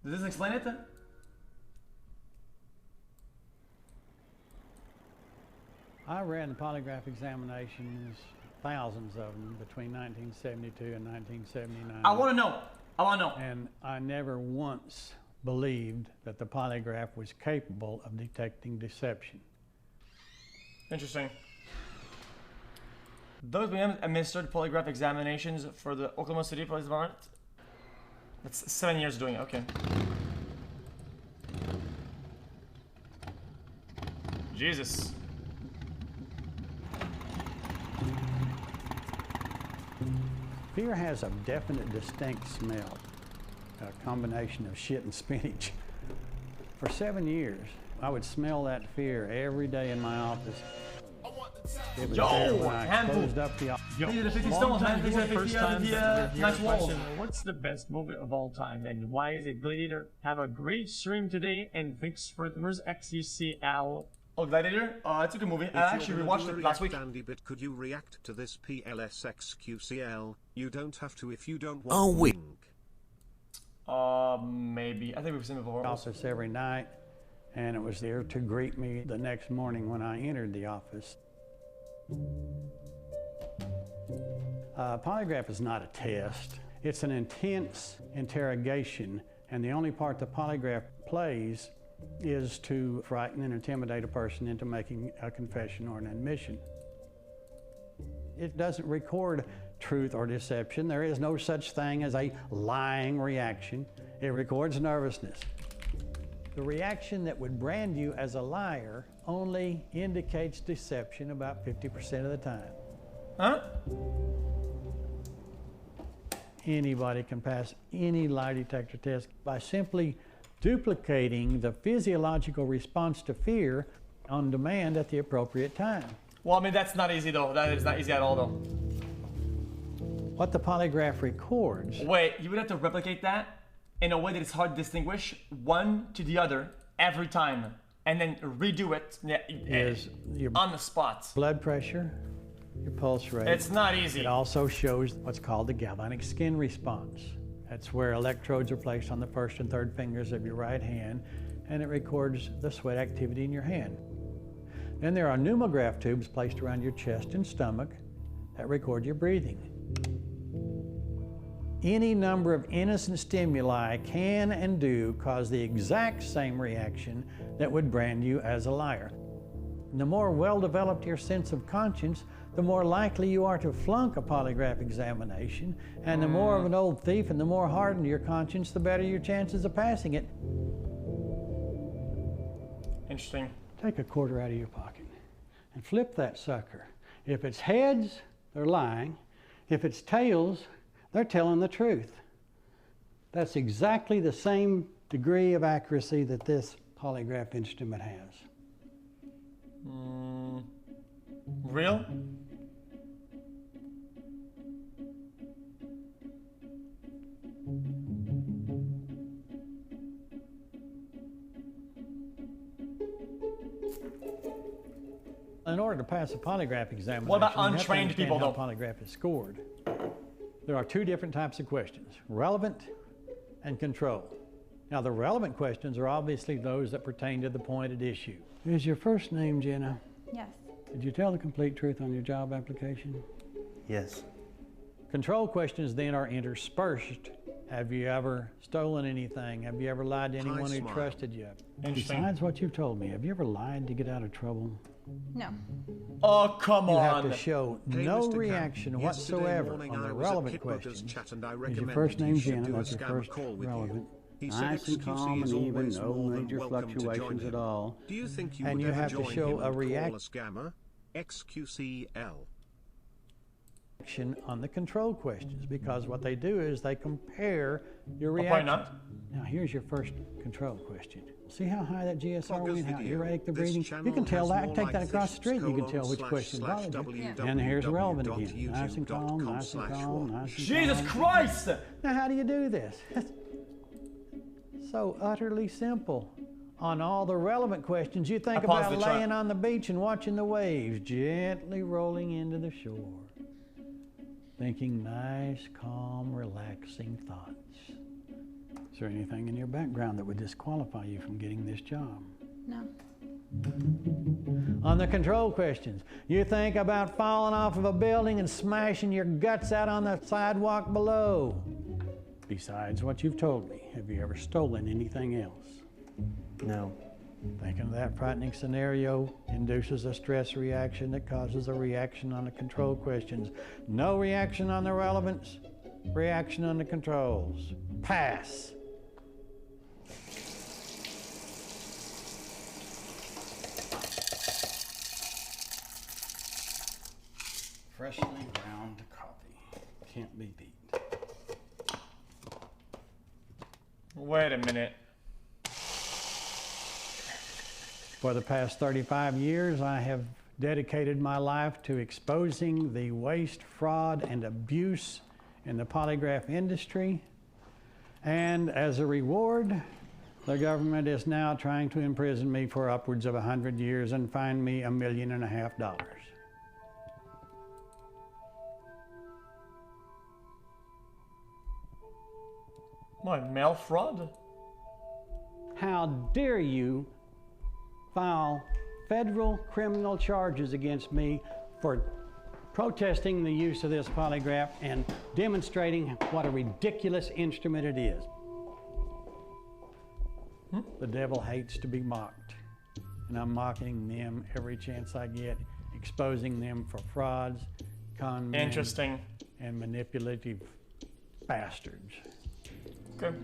Does this explain it? I ran the polygraph examinations, thousands of them, between 1972 and 1979. I want to know. I want to know. And I never once believed that the polygraph was capable of detecting deception. Interesting. Those being administered polygraph examinations for the Oklahoma City Police Department. That's 7 years doing it. Okay. Jesus. Fear has a definite, distinct smell, a combination of shit and spinach. For 7 years, I would smell that fear every day in my office. It was there when I closed up the office. These are the 50 stones, man. These are the 50 nice walls. What's the best movie of all time, and why is it Gladiator? Have a great stream today, and thanks for the first xQc Al. Oh, Gladiator? It's a good movie. I actually rewatched it last week. Andy, but could you react to this PLS xQcl? You don't have to if you don't want. Oh, wait. Maybe. I think we've seen it before. Office every night, and it was there to greet me the next morning when I entered the office. Polygraph is not a test. It's an intense interrogation, and the only part the polygraph plays is to frighten and intimidate a person into making a confession or an admission. It doesn't record truth or deception. There is no such thing as a lying reaction. It records nervousness. The reaction that would brand you as a liar only indicates deception about 50% of the time. Huh? Anybody can pass any lie detector test by simply duplicating the physiological response to fear on demand at the appropriate time. Well, I mean, that's not easy, though. That is not easy at all, though. What the polygraph records... Wait, you would have to replicate that in a way that it's hard to distinguish one to the other every time, and then redo it is your on the spot. Blood pressure, your pulse rate. It's not easy. It also shows what's called the galvanic skin response. That's where electrodes are placed on the first and third fingers of your right hand, and it records the sweat activity in your hand. Then there are pneumograph tubes placed around your chest and stomach that record your breathing. Any number of innocent stimuli can and do cause the exact same reaction that would brand you as a liar. And the more well-developed your sense of conscience, the more likely you are to flunk a polygraph examination, and the more of an old thief and the more hardened your conscience, the better your chances of passing it. Interesting. Take a quarter out of your pocket and flip that sucker. If it's heads, they're lying. If it's tails, they're telling the truth. That's exactly the same degree of accuracy that this polygraph instrument has. Real? In order to pass a polygraph examination, What about you have to untrained people, understand though? how polygraph is scored. There are two different types of questions, relevant and control. Now, the relevant questions are obviously those that pertain to the point at issue. Is your first name Jenna? Yes. Did you tell the complete truth on your job application? Yes. Control questions then are interspersed. Have you ever stolen anything? Have you ever lied to anyone who trusted you? Interesting. Besides what you've told me, have you ever lied to get out of trouble? No. Oh, come You on. have to show Hey, no Mr. reaction Cam, whatsoever yesterday morning on the I was at relevant Hitbookers questions. Chat and I Is your recommended first name you should Jenna? do a That's your scam first call with you. relevant. He said Nice and xQc calm is and even, always no more than major welcome to join fluctuations him. at all. Do you think you And would you ever have to join show him a and call a reaction scammer? xQcl. On the control questions, because what they do is they compare your Why reaction. not? Now here's your first control question. See how high that GSR Progress went, how video. erratic the This breathing? channel You can tell has that. more Take like that across the this, street, you can tell which colon, question slash, bothered you. www. And here's relevant again. Nice and calm, youtube.com nice and calm, nice and Jesus calm. Christ! Now how do you do this? So utterly simple. On all the relevant questions, you think I paused about the chart. laying on the beach and watching the waves gently rolling into the shore. Thinking nice, calm, relaxing thoughts. there anything in your background that would disqualify you from getting this job? No. On the control questions, you think about falling off of a building and smashing your guts out on the sidewalk below. Besides what you've told me, have you ever stolen anything else? No. Thinking of that frightening scenario induces a stress reaction that causes a reaction on the control questions. No reaction on the relevance, reaction on the controls. Pass. Freshly ground coffee. Can't be beat. Wait a minute. For the past 35 years, I have dedicated my life to exposing the waste, fraud, and abuse in the polygraph industry. And as a reward, the government is now trying to imprison me for upwards of 100 years and fine me $1.5 million. What, mail fraud? How dare you file federal criminal charges against me for protesting the use of this polygraph and demonstrating what a ridiculous instrument it is. The devil hates to be mocked, and I'm mocking them every chance I get, exposing them for frauds, con men, Interesting. and manipulative bastards. Okay.